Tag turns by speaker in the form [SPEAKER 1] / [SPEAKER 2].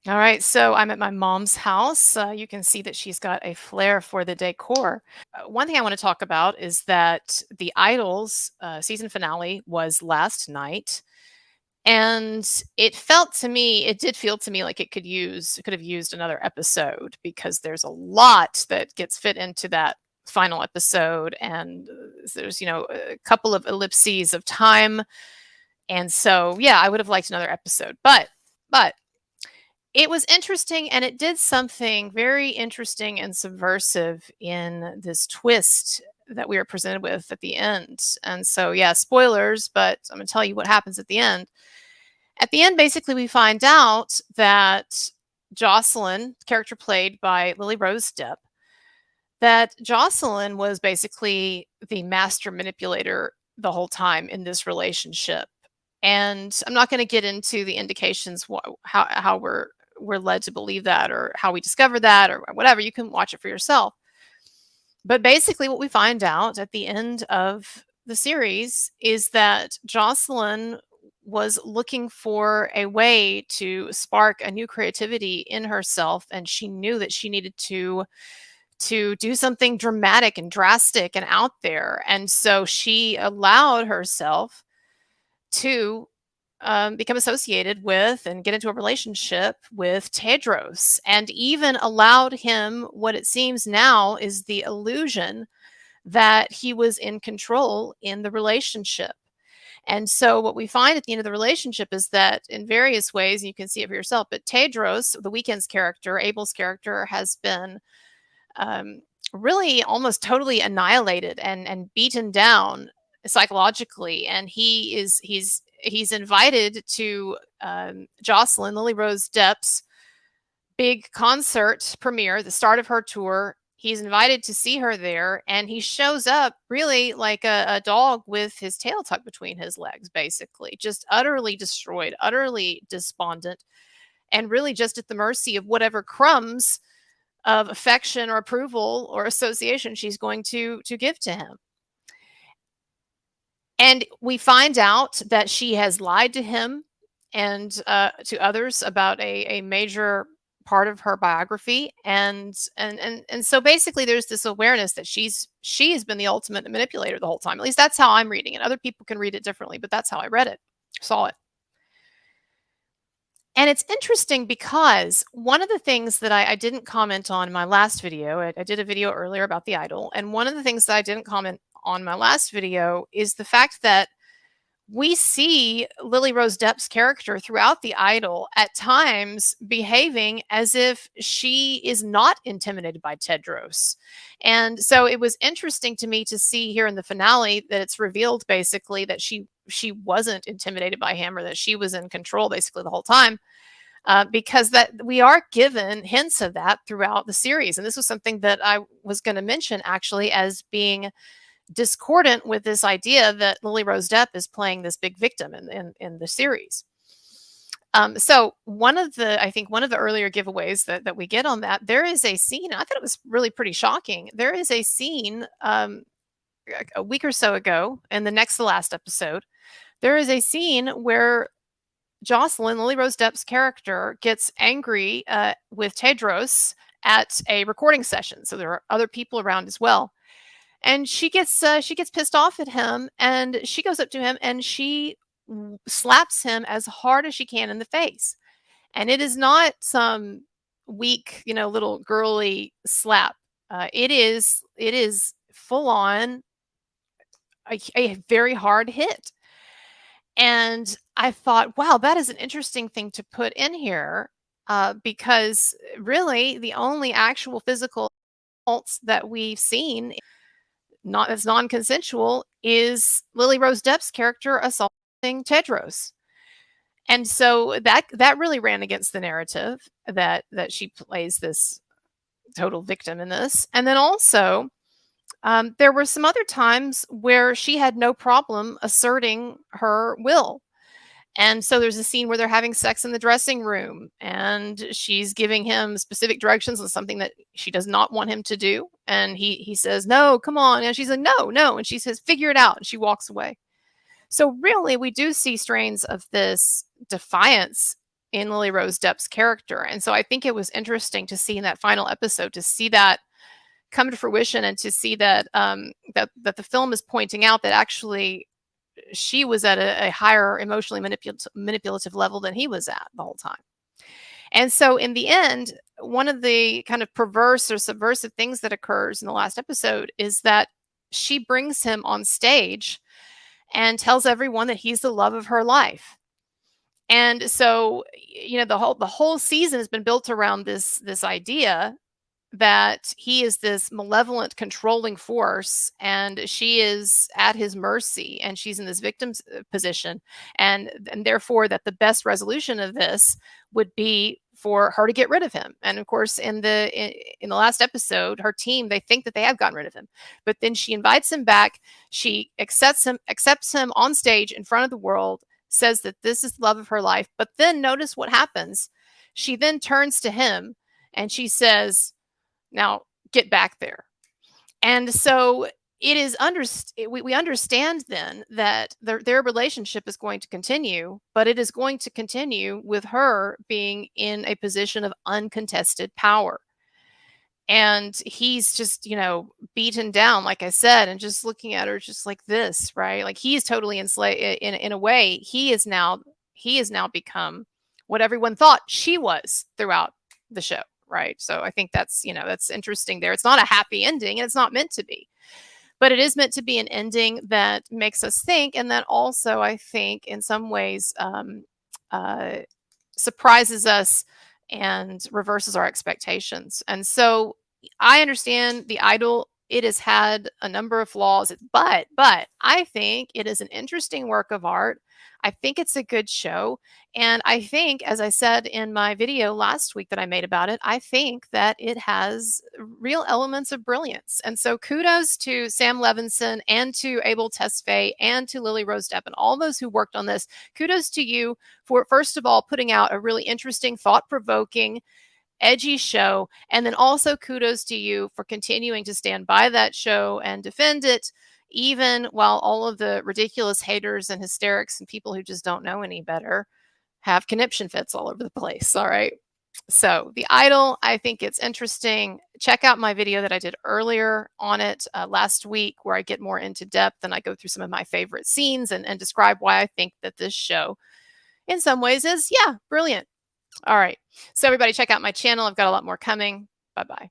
[SPEAKER 1] All right, so I'm at my mom's house. You can see that she's got a flair for the decor. One thing I want to talk about is that the Idols season finale was last night, and it did feel to me like it could have used another episode because there's a lot that gets fit into that final episode, and there's a couple of ellipses of time, and so yeah, I would have liked another episode, but it was interesting, and it did something very interesting and subversive in this twist that we were presented with at the end. And so, yeah, spoilers, but I'm going to tell you what happens at the end. At the end, basically, we find out that Jocelyn, character played by Lily Rose Depp, that Jocelyn was basically the master manipulator the whole time in this relationship. And I'm not going to get into the indications how we're led to believe that, or how we discover that, or whatever. You can watch it for yourself. But basically, what we find out at the end of the series is that Jocelyn was looking for a way to spark a new creativity in herself, and she knew that she needed to do something dramatic and drastic and out there. And so she allowed herself to become associated with and get into a relationship with Tedros, and even allowed him what it seems now is the illusion that he was in control in the relationship. And so what we find at the end of the relationship is that in various ways, you can see it for yourself, but Tedros, the Weeknd's character, Abel's character, has been um, really almost totally annihilated and beaten down psychologically, and he's invited to Jocelyn, Lily Rose Depp's big concert premiere, the start of her tour. He's invited to see her there, and he shows up really like a dog with his tail tucked between his legs, basically, just utterly destroyed, utterly despondent, and really just at the mercy of whatever crumbs of affection or approval or association she's going to give to him. And we find out that she has lied to him and to others about a major part of her biography, and so basically there's this awareness that she has been the ultimate manipulator the whole time. At least that's how I'm reading it. Other people can read it differently, but that's how I read it, saw it. And it's interesting because one of the things that I didn't comment on in my last video, I did a video earlier about the idol, and one of the things that I didn't comment on my last video is the fact that we see Lily Rose Depp's character throughout the idol at times behaving as if she is not intimidated by Tedros. And so it was interesting to me to see here in the finale that it's revealed basically that she wasn't intimidated by him, or that she was in control basically the whole time. Because that we are given hints of that throughout the series. And this was something that I was going to mention actually as being discordant with this idea that Lily Rose Depp is playing this big victim in the series. So I think one of the earlier giveaways that we get on that, there is a scene, I thought it was really pretty shocking. There is a scene a week or so ago in the next to last episode. There is a scene where Jocelyn, Lily Rose Depp's character, gets angry with Tedros at a recording session. So there are other people around as well. And she gets pissed off at him, and she goes up to him and she slaps him as hard as she can in the face. And it is not some weak, little girly slap. It is full on a very hard hit. And I thought, wow, that is an interesting thing to put in here, because really the only actual physical assaults that we've seen, not as non-consensual, is Lily Rose Depp's character assaulting Tedros. And so that really ran against the narrative that she plays this total victim in this. And then also, there were some other times where she had no problem asserting her will. And so there's a scene where they're having sex in the dressing room, and she's giving him specific directions on something that she does not want him to do. And he says, "No, come on." And she's like, "No, no." And she says, "Figure it out." And she walks away. So really, we do see strains of this defiance in Lily Rose Depp's character. And so I think it was interesting to see in that final episode, to see that come to fruition, and to see that that the film is pointing out that actually she was at a higher emotionally manipulative level than he was at the whole time. And so in the end, one of the kind of perverse or subversive things that occurs in the last episode is that she brings him on stage and tells everyone that he's the love of her life. And so, the whole season has been built around this idea that he is this malevolent, controlling force, and she is at his mercy, and she's in this victim's position, and therefore that the best resolution of this would be for her to get rid of him. And of course, in the last episode, her team, they think that they have gotten rid of him, but then she invites him back. She accepts him on stage in front of the world, says that this is the love of her life. But then notice what happens. She then turns to him and she says, "Now get back there." And so it is we understand then that their relationship is going to continue, but it is going to continue with her being in a position of uncontested power. And he's just, beaten down, like I said, and just looking at her just like this, right? Like he's totally enslaved in a way. He is now become what everyone thought she was throughout the show, right? So I think that's interesting there. It's not a happy ending, and it's not meant to be. But it is meant to be an ending that makes us think, and that also, I think, in some ways, surprises us and reverses our expectations. And so I understand The Idol. It has had a number of flaws, but I think it is an interesting work of art. I think it's a good show. And I think, as I said in my video last week that I made about it, I think that it has real elements of brilliance. And so kudos to Sam Levinson and to AbelTesfaye and to Lily Rose Depp and all those who worked on this. Kudos to you for, first of all, putting out a really interesting, thought-provoking, edgy show. And then also kudos to you for continuing to stand by that show and defend it, even while all of the ridiculous haters and hysterics and people who just don't know any better have conniption fits all over the place. All right. So The Idol, I think it's interesting. Check out my video that I did earlier on it last week, where I get more into depth and I go through some of my favorite scenes and describe why I think that this show in some ways is, brilliant. All right. So everybody check out my channel. I've got a lot more coming. Bye-bye.